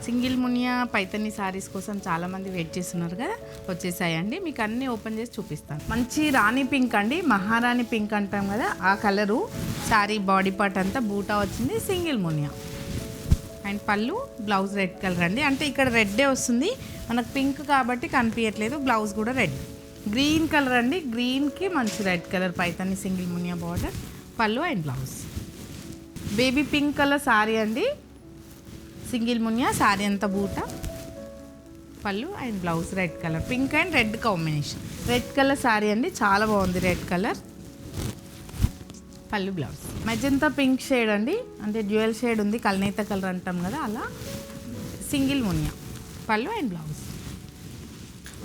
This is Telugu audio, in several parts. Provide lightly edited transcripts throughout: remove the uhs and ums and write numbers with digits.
సింగిల్ మునియా పైతని శారీస్ కోసం చాలామంది వెయిట్ చేస్తున్నారు కదా, వచ్చేసాయండి. మీకు అన్నీ ఓపెన్ చేసి చూపిస్తాను. మంచి రాణి పింక్ అండి, మహారాణి పింక్ అంటాం కదా ఆ కలరు. శారీ బాడీ పార్ట్ అంతా బూటా వచ్చింది, సింగిల్ మునియా. అండ్ పళ్ళు, బ్లౌజ్ రెడ్ కలర్ అండి. అంటే ఇక్కడ రెడ్డే వస్తుంది, మనకు పింక్ కాబట్టి కనిపించట్లేదు. బ్లౌజ్ కూడా రెడ్. గ్రీన్ కలర్ అండి, గ్రీన్కి మంచి రెడ్ కలర్ పైతని సింగిల్ మునియా బార్డర్. పళ్ళు and blouse. Baby pink colour sari అండి, సింగిల్ మునియా. శారీ అంతా బూట. పళ్ళు and blouse red colour, pink and red combination. Red colour sari అండి, చాలా బాగుంది రెడ్ కలర్. పళ్ళు, బ్లౌజ్. మెజంతా పింక్ షేడ్ అండి, అంటే డ్యూయల్ షేడ్ ఉంది, కల్నేత కలర్ అంటాం కదా అలా. సింగిల్ మునియా. పళ్ళు అండ్ బ్లౌజ్.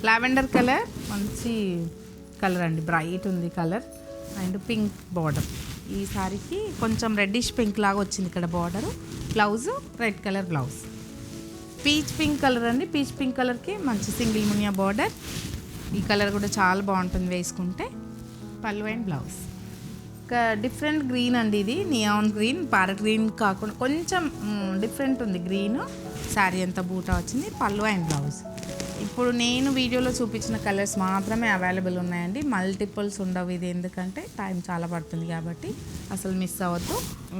లావెండర్ కలర్, మంచి కలర్ అండి, బ్రైట్ ఉంది కలర్. And pink border. ఈ సారీకి కొంచెం రెడ్డిష్ పింక్ లాగా వచ్చింది ఇక్కడ border. Blouse red colour blouse. Peach pink colour అండి, పీచ్ పింక్ కలర్కి మంచి సింగిల్ మునియా బార్డర్. ఈ కలర్ కూడా చాలా బాగుంటుంది వేసుకుంటే. పళ్ళు అండ్ బ్లౌజ్. ఒక డిఫరెంట్ గ్రీన్ అండి, ఇది నియాన్ గ్రీన్, ప్యారెట్ గ్రీన్ కాకుండా కొంచెం డిఫరెంట్ ఉంది గ్రీన్. శారీ అంతా బూటా వచ్చింది. పళ్ళు అండ్ బ్లౌజ్. ఇప్పుడు నేను వీడియోలో చూపించిన కలర్స్ మాత్రమే అవైలబుల్ ఉన్నాయండి, మల్టిపుల్స్ ఉండవు. ఇది ఎందుకంటే టైం చాలా పడుతుంది కాబట్టి అసలు మిస్ అవ్వద్దు.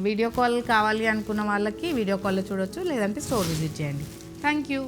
వీడియో కాల్ కావాలి అనుకున్న వాళ్ళకి వీడియో కాల్లో చూడొచ్చు, లేదంటే స్టోర్ విజిట్ చేయండి. Thank you.